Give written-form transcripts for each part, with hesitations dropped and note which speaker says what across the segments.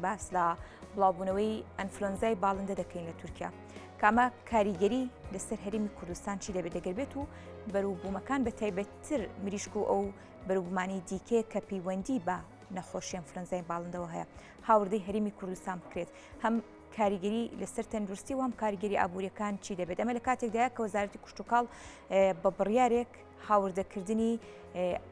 Speaker 1: باس لە بڵاوبوونەوەی ئەنفلۆنزای باڵندە دەکەین لە تورکیا کامە کاریگەری لەسەر هەرێمی کوردستان چی دەبێت دەگەربێت و بەرووبوومەکان بە تایبەتتر مریشک و ئەو بەرووبوومانی دیکەیە کە پەیوەندی بە نەخۆشی ئەنفلۆنزای باڵندەوە هەیە هاوردەی هەرێمی کوردستان بکرێت هەم کاریگەری لەسەر تەندروستی و هەم کاریگەری ئابوووریەکان چی دەبێت ئەمە لە کاتێکدایە کە وەزارەتی کوشتوکاڵ بە بڕیارێک هاوردەکردنی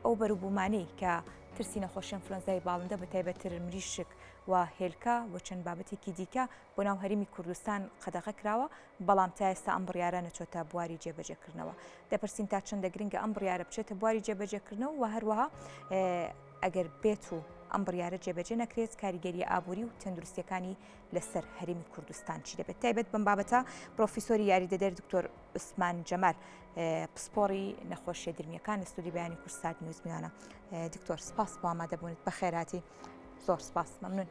Speaker 1: ئەو بەرووبوومانەی کە ترسی نەخۆشی ئەنفلۆنزای باڵندە بە تایبەتتر مریشک و هێلکە و چەند بابەتێکی دیکە بۆ ناو هەرێمی کوردستان قەدەغە کراوە بەڵام تا ئێستا ئەم بڕیارە نەچۆتە بواری جێبەجێکردنەوە دەپرسین تا چەندە گرنگە ئەم بڕیارە بچێتە بواری جێبەجێکردنەوە و هەروەها ئەگەر بێت و ئەم بڕیارە جێبەجێ نەکرێت کاریگەری ئابووری و تەندروستیەکانی لەسەر هەرێمی کوردستان چی دەبێت تایبەت بەم بابەتە پرۆفیسۆری یاریدەدەر دکتۆر عوسمان جەمال پسپۆڕی نەخۆشیە درمیەکان لە ستودیۆی بەیانی کورسات نیوز میوانە دکتۆر سپاس بۆ ئامادەبوونت بە خێراتی زۆر سپاس مەمنون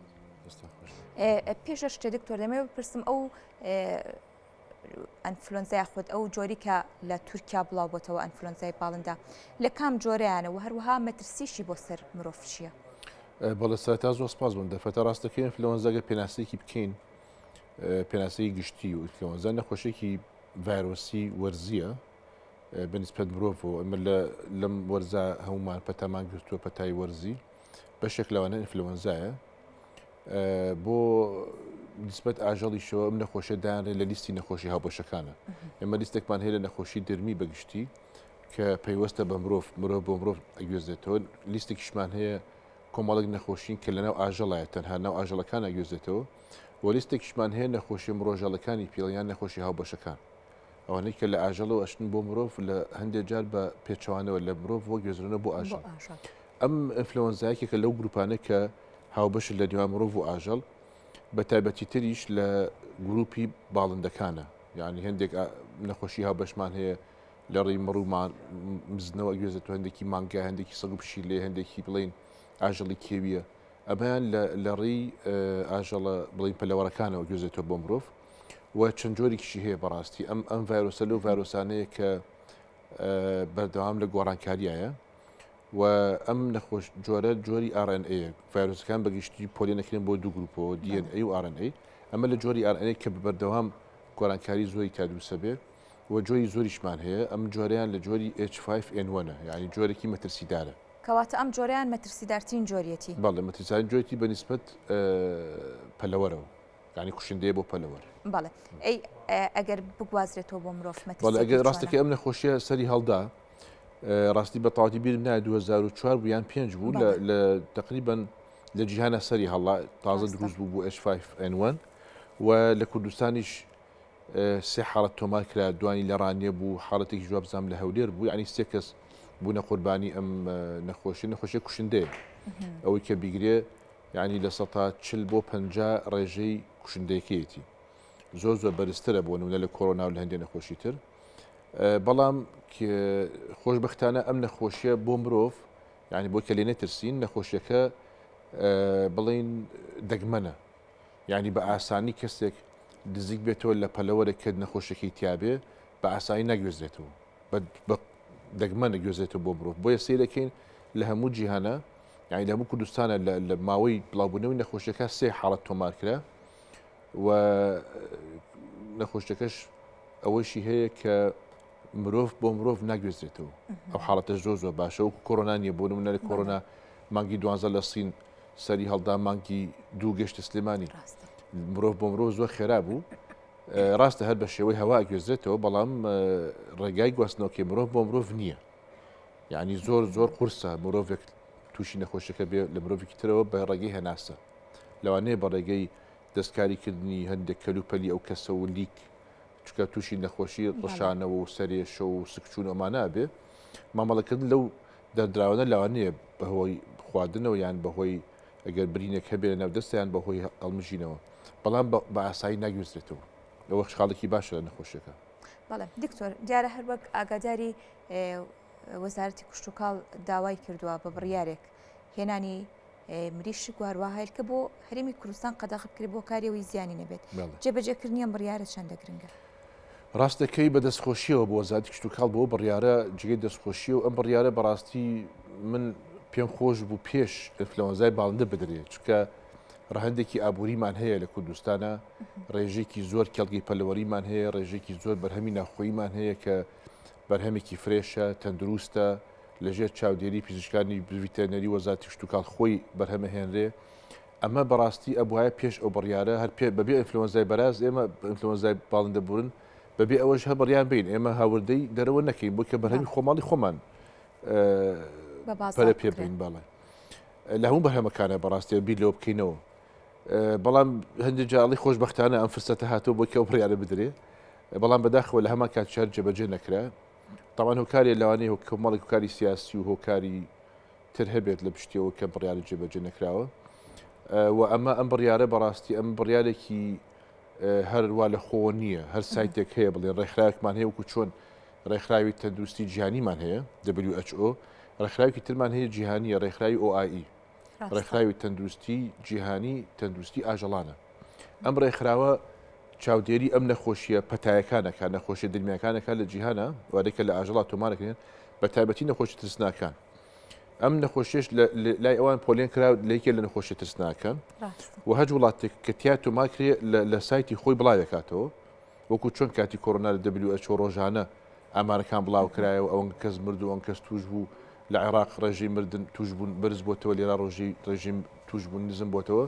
Speaker 1: پێشە شتێ دکتۆر دەمەوێت بپرسم ئەو ئەنفلۆنزای خۆت ئەو جۆری کە لە تورکیا بڵاو بۆتەوە ئەنفلۆنزای باڵندە لە کام جۆرەیانە و هەروەها مەترسیشی بۆ سەر مرۆڤ چییە؟
Speaker 2: بەڵێ سەرەتا زۆر سپاس بوون دەفەتە ڕاستەکەی ئەنفلۆنزاگە پێناسەیەکی بکەین پێناسەی گشتی و ئەنفلۆنزا نەخۆشێکی ڤایرۆسی وەرزیە بەنسبەت مرۆڤ ئەمە لەم وەرزە هەمومان پەتامان گرتووە پەتای وەرزی بەشێک لەوانە ئینفلۆنزایە بۆ نسبەت ئاژەڵیشەوە ئەم نەخۆشیە دایانرێ لە لیستی نەخۆشی هاوبەشەکانە ئێمە لیستێکمان هەیە لە نەخۆشی درمی بەگشتی کە پەیوەستە بە مرۆڤ بۆ مرۆڤ ئەگوێزێتەوە لیستێکیشمان هەیە کۆمەڵێک نەخۆشین کە لەناو ئاژەڵایە تەنها ناو ئاژەڵەکان ئەگوێزێتەوە و لیستێکیشمان هەیە نەخۆشی مرۆژەڵەکانی پێڵیان نەخۆشی هاوبەشەکان ئەوانەی کە لە ئاژەڵەوە ئەشتن بۆ مرۆڤ لە هەندێک جار بە پێچەوانەوە لە مرۆڤ بۆ گوێزرێنە بۆ ئاژەڵ ئەم ئینفلۆنزایەکێکە لەو گروپانە کە هاوبەش لە دیوان مرۆڤ و ئاژەڵ بە تایبەتی تریش لە گروپی باڵندەکانە یعنی هەندێک نەخۆشی هاوبەشمان هەیە لە ڕێی مڕوومان مزنەوە گوێزێتەوە هەندێکی مانگا هەندێکی سەگ و پشی لێ هەندێکی بڵین ئاژەڵی کێویە ئەمەیان لە ڕێی ئاژەڵە بڵین پەلەوەرەکانەوە گوێزێتەوە بۆ مرۆڤ و چەند جۆرێکیشی هەیە بەڕاستی ئەم ڤایرۆسە لەو ڤایرۆسانەیە کە بەردەوام لە گۆڕانکاریایە و ئەم نەخۆش جۆرە جۆری RNA ڤایرۆسەکان بەگشتی پۆلێنەکرێن بۆ دوو گروپەوە DNA و RNA ئەمە لە جۆری RNA کە بەردەوام گۆڕانکاری زۆری تادروسە بێ و جۆری زۆریشمان هەیە ئەم جۆریان لە جۆری H5N1 یعنی جۆرێکی مەترسیدارە
Speaker 1: کەواتە ئەم جۆریان مەترسیدارترین جۆریەتی
Speaker 2: بەڵێ مەترسیدارترین جۆرێتی بەنسبەت پەلەوەرەوە یعنی کوشندەیە بۆ پەلەوەر
Speaker 1: بەڵێ ئەی ئەگەر بگوازرێتەوە بۆ مرۆڤ
Speaker 2: بەڵێ ئەگەر ڕاستەکە ئەم نەخۆشیە سەری هەڵدا ڕاستی بە تەواوی بیرم نایە 2004 بوو یان 5 بوو لە تقریبا لە جیهانە سەری هەڵا تازە دروست بوو بۆ H5N1 و لە کوردستانیش سێ حاڵەت تۆمار کرا دوانی لە ڕانیە بوو حاڵەتێکی جواب بزانام لە هەولێر بوو یعنی سێ کەس بوونە قوربانی ئەم نەخۆشیە کوشندەیە ئەوەی کە بیگرێ یعنی لە 140 بۆ 50 ڕێژەی کوشندەیەکەیەتی زۆر بەرزترە بۆ نمونە لە کۆرۆنا و لە هەندێک نەخۆشی تر بەڵام خۆشبەختانە ئەم نەخۆشیە بۆ مرۆڤ یعنی بۆ کە لێ نەترسین نەخۆشیەکە بڵین دەگمەنە یعنی بە ئاسانی کەسێک دزیک بێتەوە لە پەلەوەرێک کە نەخۆشیەکەی تیابێ بە ئاسانی نەگوێزرێتەوە دەگمەنە گوێزێتەوە بۆ مرۆڤ بۆیە سیرەکەین لە هەموو جیهانە یعنی لە هەموو کوردستانە لە ماوەی بڵاوبوونەوەی نەخۆشیەکە سێ حاڵەت تۆمار کرا و نەخۆشیەکەش ئەوەشی هەیە کە مرۆڤ بۆ مرۆڤ ناگوێزرێتەوە ئەو حاڵەتە زۆر باشە و کۆرۆنا نیە بۆ نمونە لە کۆرۆنا مانگی 12 لە سین سەری هەڵدا مانگی دوو گەشتە سلێمانی مرۆڤ بۆ مرۆڤ زۆر خێرا بوو ڕاستە هەر بە شێوەی هەوا گوێزرێتەوە بەڵام ڕێگای گواستنەوەکەی مرۆڤ بۆ مرۆڤ نییە یعنی زۆر قورسە مرۆڤێک تووشی نەخۆشیەکە بێ لە مرۆڤێکی ترەوە بە ڕێگەی هەناسە لەوانەیە بە ڕێگەی دەستکاریکردنی هەندێک کەلوپەلی ئەو کەسە و لیک چکە تووشی نەخۆشی ڕشانەوە و سەرێشە و سکچوون ئەمانە بێ مامەڵەکردن لەو دەردراوانە لەوانەیە بەهۆی خواردنەوە یان بەهۆی ئەگەر برینێک هەبێ لە ناودەستیان بەهۆی هەڵمژینەوە بەڵام بە ئاسایی ناگوێزرێتەوە ئەوە خاڵێکی باشە لە نەخۆشیەکە
Speaker 1: بەڵێ دکتۆر دیارە هەر وەک ئاگاداری وەزارەتی کوشتوکاڵ داوای کردووە بە بڕیارێک هێنانی مریشک واروواهایل کە بۆ هەرێمی کوردستان قەدەغە بکرێت بۆ کاریەوەی زیانی نەبێت جێبەجێکردنی ئەم بڕیارە چەندە گرنگە
Speaker 2: ڕاستەکەی بە دەستخۆشیەوە بۆ وەزارەتی کوشتوکاڵ بۆ بڕیارە جگەی دەستخۆشی و ئەم بڕیارە بەڕاستی من پێم خۆش بوو پێش ئینفلۆنزای باڵندە بدرێت چکە ڕەهندێکی ئابووریمان هەیە لە کوردستانە ڕێژێکی زۆر کەڵگی پەلەوەریمان هەیە ڕێژێکی زۆر بەرهەمی ناخۆییمان هەیە کە بەرهەمێکی فرێشە تەندروستە لەژێر چاودێری پزیشکانی ڤیتەرنەری وەزارەتی شتوکاڵ خۆی بەرهەمە هێنرێ ئەمە بەڕاستی ئەبوایە پێش ئەو بڕیارە هەر بەبێ ئینفلۆنزای بەراز ئێمە ئینفلۆنزای باڵندەبوورن بەبێ ئەوەش هە بڕیان بین ئێمە هاوردەی دەرەوە نەکەین بۆ کە بەرهەمی خۆماڵی خۆمان پەرە پێ بین باڵێ لە هەموو بەرهەمەکانە بەڕاستی بیر لەوە بکەینەوە بەڵام هەندێک جاڵی خۆشبەختانە ئەم فرسەتە هاتووە بۆ کە ئەو بڕیارە بدرێ بەڵام بەداخەوە لە هەمان کات شار جێبەجێ نەکرا تاوان هۆکاری لەوانەیە کۆمەڵێک هۆکاری سیاسی و هۆکاری تر هەبێت لە پشتیەوە کە بڕیارە جێبەجێ نەکراوە و ئەمە ئەم بڕیارە بەڕاستی ئەم بڕیارێکی هەروە لە خۆ نییە هەر سایتێک هەیە بڵێن ڕێکخراوێکمان هەیە وکو چۆن ڕێکخراوی تەندروستی جیهانیمان هەیە WHO ڕێکخراوی ترمان هەیە جیهانیە ڕێکخراوی OIE ڕێکخراوی تەندروستی جیهانی تەندروستی ئاژەڵانە ئەم ڕێکخراوە چاودێری ئەم نەخۆشیە پەتایەکانەکە نەخۆشی دڵمیەکانەکە لە جیهانە وادێکە لە ئاژەڵات تۆمارەکەن بە تایبەتی نەخۆشی ترسناکان ئەم نەخۆشیش لای ئەوان پۆلێن کرا لەیکێ لە نەخۆشی ترسناکەن و هەج وڵاتێک کە تیا تۆماکرێ لە سایتی خۆی بڵاوێکاتەوە وەکو چۆن کاتی کۆڕۆنا لە WHO ڕۆژانە ئامارەکان بڵاو کرایەوە ئەوەن کەس مرد و ئەم کەس توش بوو لە عێراق ڕێژی مردن توش بوون بەرز بۆتەوە لێرا ڕێژیم توش بوون نزم بۆتەوە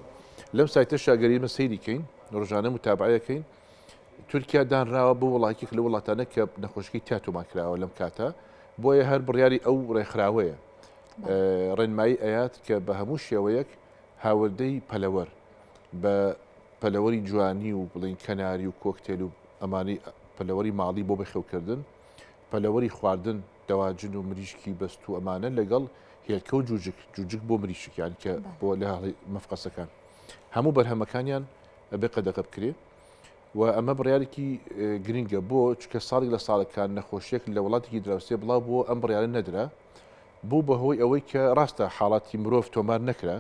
Speaker 2: لەم سایتە شاگەریمە سەیریکەین ڕۆژانە متابعەکەین تورکیا دانراوە بۆ وڵاتێک لە وڵاتانە کە نەخۆشکی تیا تۆماکراوە لەم کاتە بۆیە هەر بڕیاری ئەو ڕێکخراوەیە ڕێنمایی ئەیات کە بە هەموو شێوەیەک هاوردەی پەلەوەر بە پەلەوەری جوانی و بڵین کەناری و کۆکتێل و ئەمانی پەلەوەری ماڵی بۆ بەخێوکردن پەلەوەری خواردن دەواجن و مریشکی بەست و ئەمانە لەگەڵ هێلکە و جوجک بۆ مریشکیان کە بۆ لە مەفقەسەکان هەموو بەرهەمەکانیان بێ قەدەغە بکرێ و ئەمە بڕیارێکی گرنگە بۆ چکە ساڵی لە ساڵەکان نەخۆشیێک لە وڵاتێکی دراوسێ بڵاو بۆ ئەم بڕیارە نەدرا بوو بەهۆی ئەوەی کە ڕاستە حاڵاتی مرۆڤ تۆمار نەکرا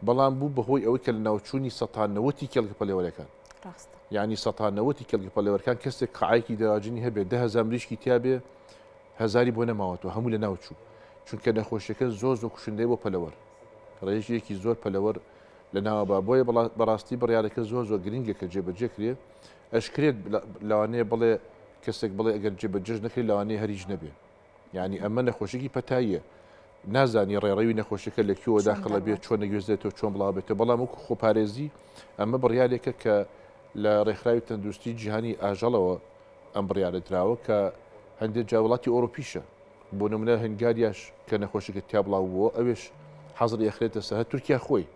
Speaker 2: بەڵام بوو بەهۆی ئەوەی کە لە ناوچوونی سەتانەوەتی کێڵگە پەلێوەرەکان یعنی سەتانەوەتی کێڵگە پەلێوەرەکان کەسێک قعایکی داواجنی هەبێت 10,000 مریشکی تیابێ هەزاری بۆ نەماوەتەوە هەموو لە ناوچوو چونکە نەخۆشیەکە زۆر کوشندەی بۆ پەلەوەر ڕێژەیەکی زۆر پەلەوەر لە ناوە بۆیە بەڕاستی بڕیارەکە زۆر جێبەجێ کە جێبەجێ کرێ ئەشکرێت لەوانەیە بڵێ کەسێک بڵێ ئەگەر جێبەجێش نەکرێت لەوانەیە هەریش نەبێ یعنی ئەمە نەخۆشیی پەتاییە نازانی ڕێڕەوی نەخۆشیەکە لە کوێوە داخڵە بێت چۆن نەگوێزێتەوە چۆن بڵاوبێتەوە بەڵام وەکو خۆپارێزی ئەمە بڕیارێکە کە لە ڕێکخراوی تەندروستی جیهانی ئاژەڵەوە ئەم بڕیارە دراوە کە هەندێک جا وڵاتی ئۆروپیشە بۆ نمونە هەنگاریاش کە نەخۆشیەکە تیا بڵاو بووە ئەوێش حەزر یەخرێتە سەر تورکیا خۆی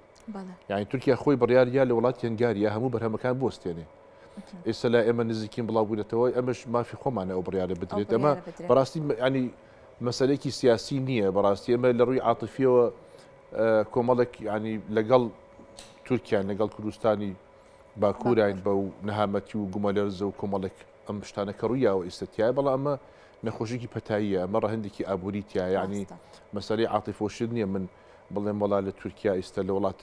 Speaker 2: یعنی تورکیا خۆی بڕیاریا لە وڵاتی هەنگاریە هەموو بەرهەمەکان بۆستێنێ ئێستا لا ئێمە نزیکین بڵاو بوونێتەوە ئەمەش مافی خۆمانە ئەو بڕیارە بدرێت ئەمە بەڕاستی ینی مەسلەیەکی سیاسی نییە بەڕاستی ئەمە لە ڕووی عاتفیەوە کۆمەڵێک ینی لەگەڵ تورکیان لەگەڵ کوردستانی باکوورین بە و نەهامەتی و گومەلەرزە و کۆمەڵێک ئەم شتانەکە ڕوویاوە ئێستاتیایە بەڵام ئەمە نەخۆشیی پەتاییە ئەمە ڕەهندێکی ئابووریتیا یعنی مەسەلەی عاتیفۆشت نییە من بڵێم وڵا لە تورکیا ئێستا لە وڵات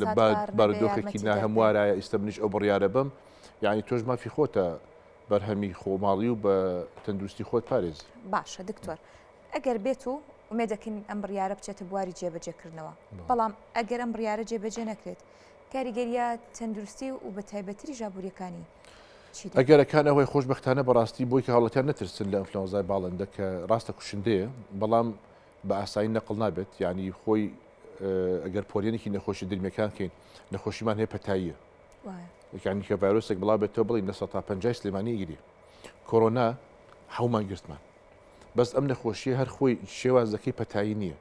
Speaker 2: لە بارودۆخێکی ناهەموارایە ئێستا منیش ئەو بڕیارە بم یعنی تۆش مافی خۆتە بەرهەمی خۆماڵی و بە تەندروستی خۆت پارێز
Speaker 1: باشە دکتۆر ئەگەر بێت و ئومێدەکەین ئەم بڕیارە بچێتە بواری جێبەجێکردنەوە بەڵام ئەگەر ئەم بڕیارە جێبەجێ نەکرێت کاریگەریە تەندروستی و بە تایبەتری ژابووریەکانی
Speaker 2: ئەگەرەکان ئەوەی خۆشبەختانە بەڕاستی بۆی کە هەوڵەتیان نەترسن لە ئەنفلۆنزای باڵندە کە ڕاستە کوشندەیە بەڵام بە ئاسایی نەقڵ نابێت یعنی خۆی ئەگەر پۆلێنێکی نەخۆشی دڵمیەکان کەین نەخۆشیمان هەیە پەتاییە یعنی کە ڤایرۆسێک بڵاو بێتەوە بڵین لە 150 سلێمانی گیری کۆرۆنا هەومان گرتمان بەس ئەم نەخۆشیە هەر خۆی شێوازەکەی پەتایی نییە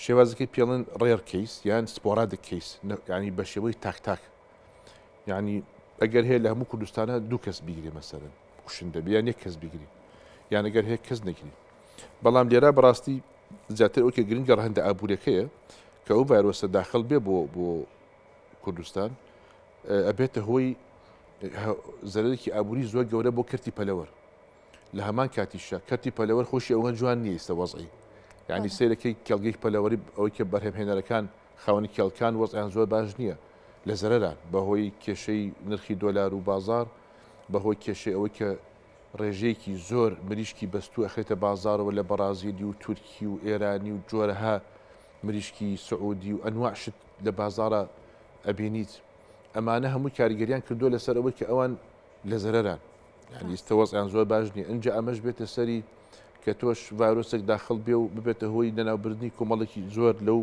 Speaker 2: شێوازەکەی پێڵن ڕێر کەیس یان سپۆرادک کەیس ینی بە شێوەی تاک ینی ئەگەر هەیە لە هەموو کوردستانە دوو کەس بیگری مەسەرن کوشندە بیان یەک کەس بیگری یان ئەگەر هەیە کەس نەگیری بەڵام لێرە بەڕاستی زیاتر ئەوکە گرنگە ڕەهەندە ئابوووریەکەیە کە ئەو ڤایرۆسە داخل بێ بۆ کوردستان ئەبێتە هۆی زەرەرێکی ئابووری زۆر گەورە بۆ کەرتی پەلەوەر لە هەمان کاتیشە کەرتی پەلەوەر خۆشی ئەوە جوان نییە ئێستا وەزعی یعنی سیرەکەی کێڵگەی پەلەوەری ئەوەی کە بەرهەمهێنەرەکان خاوەنی کێڵکان وەزعیان زۆر باش نییە لە زەرەران بەهۆی کێشەی نرخی دۆلار و بازار بەهۆی کێشەی ئەوەی کە ڕێژەیەکی زۆر مریشکی بەستوو ئەخێتە بازارەوە لە بەرازیلی و تورکی و ئێرانی و جۆرەها مریشکی سعودی و ئەنواع شت لە بازارە ئەبینیت ئەمانە هەمووی کاریگەریان کردو لەسەر ئەوەی کە ئەوان لە زەرەران یعنی ئێستەوەزیان زۆر باش نییە ئەنج ئەمەش بێتە سەری کە تۆش ڤایرۆسێک داخڵ بێ و ببێتە هۆی نەناوبردنی کۆمەڵێکی زۆر لەو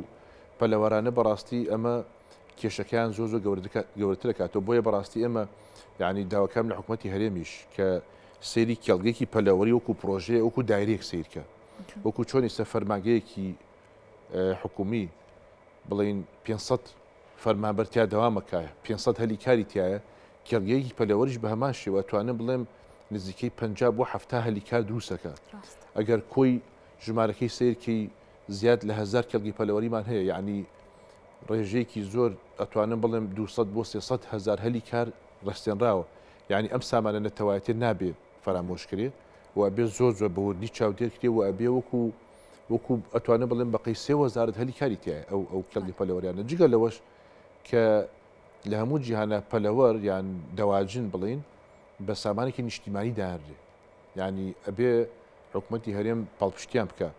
Speaker 2: پەلەوەرانە بەڕاستی ئەمە کێشەکەیان زۆر زۆر گەورەتر دەکاتەوە بۆیە بەڕاستی ئێمە یعنی داواکەم لە حکوومەتی هەرێمیش کە سێری کێڵگەیەکی پەلەوەری وەکو پرۆژەیە وەکو دایرێک سیرکە وەکو چۆنی سە فەرمانگەیەکی حکومی بڵین 500 فەرمانبەرتیا دەوامەکایە 500 هەلیکاری تایە کێڵگەیەکی پەلەوەریش بە هەمان شێوە توانم بڵێم نزیکەی 50 بۆ 70 هەلیکار دروستەکە ئەگەر کۆی ژمارەکەی سیرکی زیاد لە 1000 کێڵگی پەلەوەریمان هەیە یعنی ڕێژەیەکی زۆر ئەتوانم بڵێم 200 بۆ 300 هزار هەلیکار ڕستێنراوە یعنی ئەم سامانە نەتەوایەتێ نابێت فەرامۆشکرێ و ئەبێ زۆر زۆر بەوردی چاودێرکرێ و ئەبێ وەکو ئەتوانە بڵێم بەقەی 3000 هەلیکاری تایە ئەو کێڵگی پەلەوەریانە جگە لەوەش کە لە هەموو جیهانە پەلەوەر یان دەواجن بڵین بە سامانێکی نیشتیمانی داهێنرێ ینی ئەبێ حکوومەتی هەرێم پاڵپشتیان بکە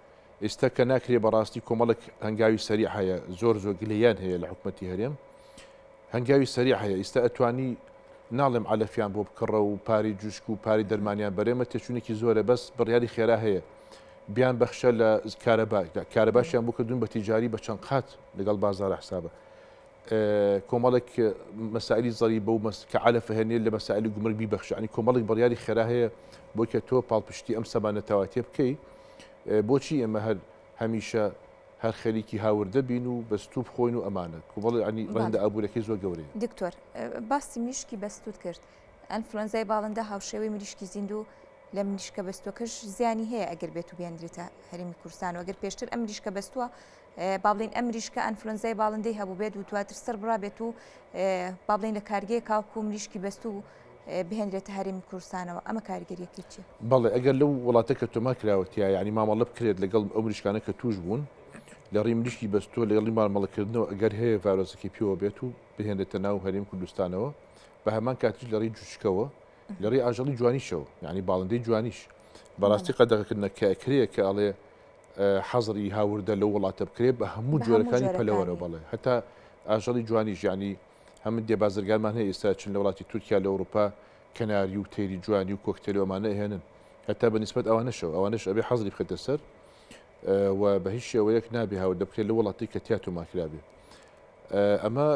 Speaker 2: ئێستا کە ناکرێ بەڕاستی کۆمەڵک هەنگاوی سەریع هەیە زۆر گلەیان هەیە لە حکوومەتی هەرێم هەنگاوی سەریع هەیە ئێستا ئەتوانی ناڵێم علەفیان بۆ بکڕە و پاری جوشک و پاری دەرمانیان بەرێمە تێچوونێکی زۆرە بەس بڕیاری خێرا هەیە بیان بەخشە لە کارەباشیان بۆ کردوون بە تیجاری بە چەند قات لەگەڵ بازار حسابە کۆمەڵێک مەسائلی زەری بەو کە علەفە هێنێ لە مەسائلی گومرگ بیبەخشە ینی کۆمەڵێک بڕیاری خێرا هەیە بۆ کە تۆ پاڵپشتی ئەم سەمانەتەواتێ بکەی بۆچی ئێمە هەمیشە هەر خەریکی هاوردە بین و بەستوب خۆین و ئەمانە کوڵ ینی ڕەنگە ئابوورەکەی زۆر گەورەیە
Speaker 1: دکتۆر باسی مریشکی بەستوت کرد ئەنفلۆنزای باڵندە هاوشێوەی مریشکی زیندوو لە مریشکە بەستوەکەش زیانی هەیە ئەگەر بێت و بێنرێتە هەرێمی کوردستان و ئەگەر پێشتر ئەم مریشکە بەستووە با بڵین ئەم مریشکە ئەنفلۆنزای باڵندەی هەبوو بێت و دواتر سەر بڕابێت و با بڵین لە کارگەیە کاوکو مریشکی بەستوو بهێنرێتە هەرێمی کوردستانەوە ئەمە کاریگەریەکی چیە؟
Speaker 2: بەڵێ ئەگەر لەو وڵاتە کە تۆما کراوەتیە یعنی مامەڵە بکرێت لەگەڵ ئەو مریشکانە کە توش بوون لە ڕێی مریشکی بەستووە لەگەڵی مامەڵەکردنەوە ئەگەر هەیە ڤایرۆسەکەی پێوە بێت و بهێنێتە ناو هەرێمی کوردستانەوە بە هەمان کاتیش لە ڕێی جوچکەوە لە ڕێی ئاژەڵی جوانیشەوە یعنی باڵندەی جوانیش بەڕاستی قەدەغەکردنە کەکرەیە کە ئەڵێ حەزری هاوردە لەو وڵاتە بکرێت بە هەموو جۆرەکانی پەلەوەرە بەڵێ هەتا ئاژەڵی جوانیش ینی هەمن دێ بازرگانمان هەیە ئێستا چن لە وڵاتی تورکیا لە ئەوروپا کەناری و تێری جوانی و کۆکتێلەوەمانە هێنن هەتا بەنسبەت ئەوانەشەوە ئەوانش ئەبێ حەزری بخێتە سەر و بە هیچ شێوەیەک نابێ هاوردە بکرێت لە وڵاتی کە تیات و ماکرابێ ئەمە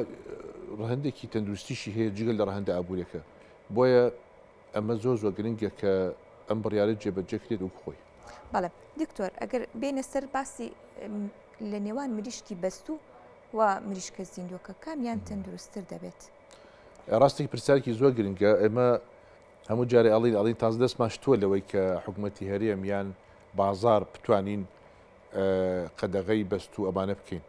Speaker 2: ڕەهندێکی تەندروستیشی هەیە جگەل لە ڕەهەندە ئابوووریەکە بۆیە ئەمە زۆر گرنگە کە ئەم بڕیارە جێبەجێکرێت و خۆی
Speaker 1: بەڵێ دکتۆر ئەگەر بینە سەر باسی لە نێوان مریشکی بەستوو و مریشکە زیندووەکە کامیان تەندروستتر دەبێت
Speaker 2: ڕاستی پرسیارێکی زۆر گرنگە ئێمە هەموو جارێ ئەڵین تازە دەستمان شتووە لەوەی کە حکوومەتی هەرێم یان بازار بتوانین قەدەغەی بەستوو ئەمانە بکەین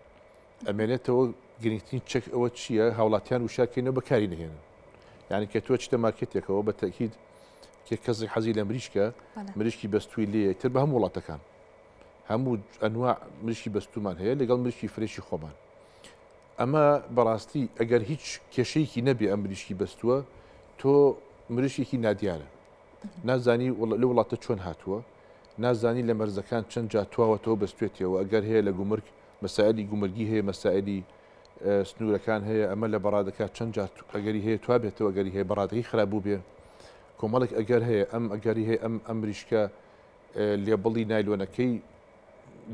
Speaker 2: ئەمێنێتەوە گرنگترین چەک ئەوە چییە هاوڵاتیان وشاکەینەوە بەکاری نهێنن یعنی کە تۆ چتە مارکێتێکەوە بە تەکید کە کەسێک حەزی لە مریشکە مریشکی بەستووی لێ تر بە هەموو وڵاتەکان هەموو ئەنواع مریشکی بەستومان هەیە لەگەڵ مریشکی فرێشی خۆمان ئەمە بەڕاستی ئەگەر هیچ کێشەیەکی نەبێ ئەم مریشکی بەستووە تۆ مریشێکی نادیارە نازانی لە وڵاتە چۆن هاتووە نازانی لە مەرزەکان چەند جاتواوەتەوە بەستوێتەوە ئەگەر هەیە لە گومرگ مەسائلی گومرگی هەیە مەسائلی سنوورەکان هەیە ئەمە لە بەڕادەکات چەند ئەگەری هەیە توا بێتەوە ئەگەری هەیە بەڕادەکەی خراپبوو بێ کۆمەڵێک ئەگەر هەیە ئەگەری هەیە ئەم مریشکە لێبڵی نایلۆنەکەی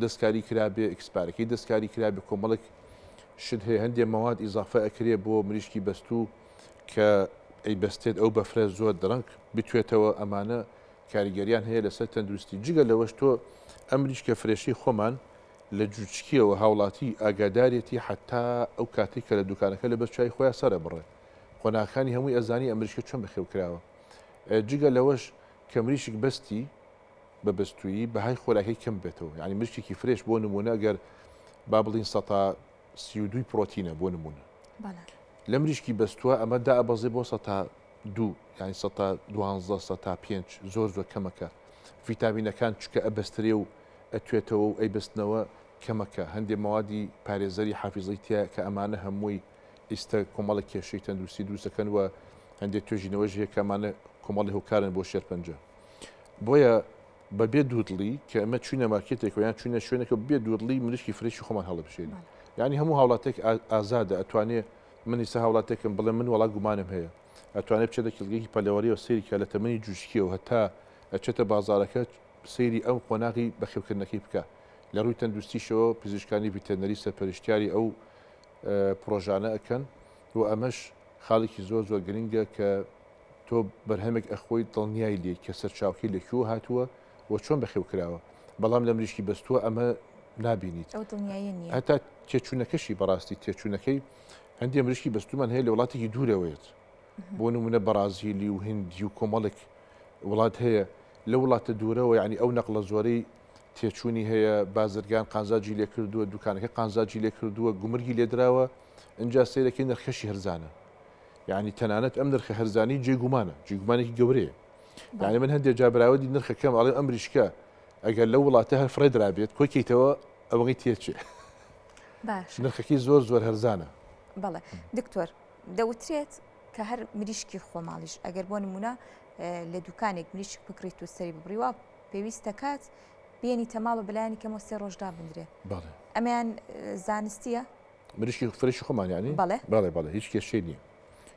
Speaker 2: دەستکاری کرابێ ئەکسپارەکەی دەستکاری کرابێ کۆمەڵێک شت هەیە هەندێک مەواد ئیزافە ئەکرێ بۆ مریشکی بەستوو کە ئەی بەستێت ئەو بەفرە زۆر درەنگ بتوێتەوە ئەمانە کاریگەریان هەیە لەسەر تەندروستی جگە لەوەش تۆ ئەم مریشکە فرێشی خۆمان لە جوچکیەوە هاوڵاتی ئاگادارێتی حتا ئەو کاتێک کە لە دوکانەکە لە بەرچای خۆیان سەرە بڕێ خۆناکانی هەمووی ئەزانی ئەمریشکە چۆن بەخێوکراوە جگە لەوەش کە مریشک بەستی بە بەستویی بەهای خۆراکی کەم بێتەوە یعنی مریشکی فرێش بۆ نمونە ئەگەر با بڵین 132 پرۆتینە بۆ نمونە لە مریشکی بەستووە ئەمە دائەبەزێ بۆ 102 یعنی 112 5 زۆر کەمەکە ڤیتامینەکان چکە ئەبەسترێ و ئەتوێتەوە و ئەیبستنەوە کەمەکە هەندێک مەوادی پارێزەری حافیزەی تیا کە ئەمانە هەمووی ئیستا کۆمەڵە کێشەی تەندروستی دروستەکەن و هەندێک توێژینەوەژ هەیە کە ئەمانە کۆمەڵی هۆکارن بۆ شێرپەنجە بۆیە بەبێ دوودڵی کە ئەمە چوینە مارکێتێک یان چوینە شوێنێکە بێ دوودڵی مریشکی فرێشی خۆمان هەڵبژێنین یعنی هەموو هاوڵاتێک ئازادە ئەتوانێت منی سە هاوڵاتێکم بڵێ من وڵات گومانم هەیە ئەتوانێت بچێتە کلگەیەکی پەلەوەریەوە سەیریکە لە تەمەنی جوشکیەوە هەتا ئەچێتە بازارەکە سەیری ئەو قۆناغی بەخێوکردنەکەی بکە لە ڕووی تەندروستیشەوە پزیشکانی ڤیتەرنەری سەرپەرشتیاری ئەو پرۆژانە ئەکەن و ئەمەش خاڵێکی زۆر زۆر گرنگە کە تۆ بەرهەمێک ئەخۆی دڵنیای لێ کە سەرچاوکەی لەکوێ هاتووە و چۆن بەخێوکراوە بەڵام لە مریشکی بەستووە ئەمە نابینیت هەتا تێچوونەکەشی بەڕاستی تێچوونەکەی هەندێک مریشکی بەستومان هەیە لە وڵاتێکی دوورەوەیت بۆ نمونە بەرازیلی و هندی و کۆمەڵێک وڵات هەیە لە وڵاتە دوورەوە یعنی ئەو نەقلە زۆرەی تێچوونی هەیە بازرگان قانزاجی لێ کردووە دوکانەکە قانزاجی لێ کردووە گومرگی لێدراوە اینجا سیرەکەی نرخەشی هەرزانە یعنی تەنانەت ئەم نرخە هەرزانی جێگومانە جێگومانێکی گەورەیە یعنی من هەندێک جابراوەدی نرخەکەم ئەڵێ ئەم مریشکە ئەگەر لەو وڵاتە هەر فڕێدرابێت کۆکیتەوە ئەوەی تێچێ نرخەکەی زۆر زۆر هەرزانە
Speaker 1: بەڵێ دکتۆر دەوترێت کە هەر مریشکی خۆماڵیش ئەگەر بۆ نمونە لە دوکانێک مریشک بکڕیت و سەری ببڕیوە پێویستە کات بێنی تەماڵە بەلایانی کەمە سێ ڕۆژدا بندرێت ئەمیان زانستیە
Speaker 2: مریشکی فریشی خۆمان یانی
Speaker 1: بەڵێ
Speaker 2: بەڵێ هیچ کێشەی نییە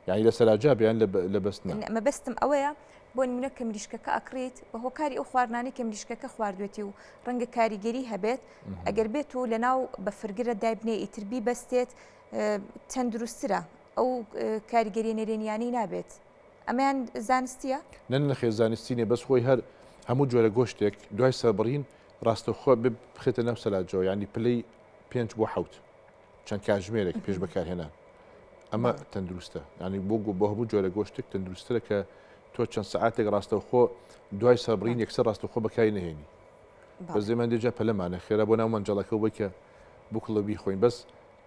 Speaker 2: یعنی لە سەراجا بیان لە بەستنە
Speaker 1: ئەمە بەستم ئەوەیە بۆ نمونە کە مریشکەکە ئەکڕیت بە هۆکاری ئەو خواردنانی کە مریشکەکە خواردوێتی و ڕەنگە کاریگەری هەبێت ئەگەر بێت و لە ناو بە فرگرە دایبنێ ئیتربی بەستێت تەندروسترە ئەو کاریگەری نێرێنیانی نابێت ئەمیان زانستیە؟
Speaker 2: نەخێ زانستی نیە بەس خۆی هەر هەموو جۆرە گۆشتێک دوای سەبڕین ڕاستەخۆ بخێتە ناو سەلاجەوە ینی پلەی 5 بۆ 7 چەند کاتژمێرێک پێش بەکارهێنان ئەمە تەندروستە ینی بۆ هەموو جۆرە گۆشتێک تەندروسترە کە تۆ چەند سعاتێک ڕاستەوخۆ دوای سەبڕین یەکسەر ڕاستەخۆ بەکاری نهێنی بەس دێمان دێجا پەلەمانە خێرا بۆ ناو مەنجەڵەکە بۆی کە بکڵە بیخۆین بەس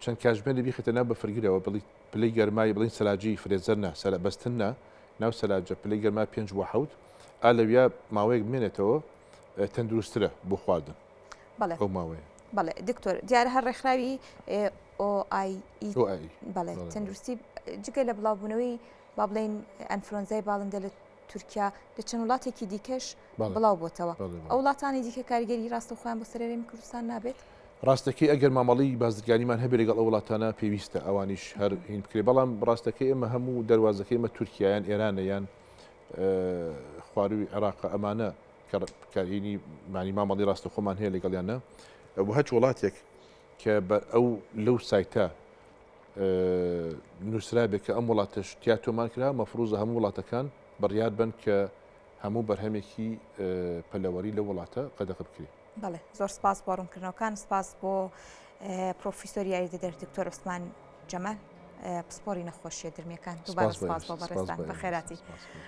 Speaker 2: چەند کاتژمێری بیخێتە ناو بەفرگرەوە بڵی پلەی گەرمای بڵین سەلاجی فرێزەر نا بەستن نا ناو سەلاجە پلەی گەرما 5 بۆ 7 ئالەویا ماوەیەک بمێنێتەوە تەندروسترە بۆ خواردن ئەو ماوەیە
Speaker 1: بەڵێ دکتۆر دیارە هەر ڕێکخراوی OIE بەڵێ تەندروستی جگە لە بڵاوبوونەوەی با بڵێن ئەنفلۆنزای باڵندە لە تورکیا لە چەند وڵاتێکی دیکەش بڵاو بۆتەوە ئەو وڵاتانی دیکە کاریگەری ڕاستەخۆیان بۆ سەرێمی کوردستان نابێت
Speaker 2: ڕاستەکەی ئەگەر مامەڵی بازرگانیمان هەبێ لەگەڵ ئەو وڵاتانە پێویستە ئەوانیش هەر هین بکرێ بەڵام ڕاستەکەی ئێمە هەموو دەواازەکەی ئمە تورکیایان ئێرانە یان خواروی عێراق ئەمانە کارینی معنی مامەڵی ڕاستەخۆمان هەیە لەگەڵیانە بۆ هەچ وڵاتێک کە ئەو لەو سایتە نووسرابێت کە ئەم وڵاتەش تیا تۆمان کرا مەفروزە هەموو وڵاتەکان بڕیار بن کە هەموو بەرهەمێکی پەلەوەری لە وڵاتە قەدەغ بکرێت
Speaker 1: بەڵێ زۆر سپاس بۆ ڕوونکردنەوەکان سپاس بۆ پرۆفیسۆری یاریدەدەر دکتۆر عوسمان جەمال پسپۆری نەخۆشیە درمیەکان دووبارە سپاس بۆ بەڕێستان بەخێراتی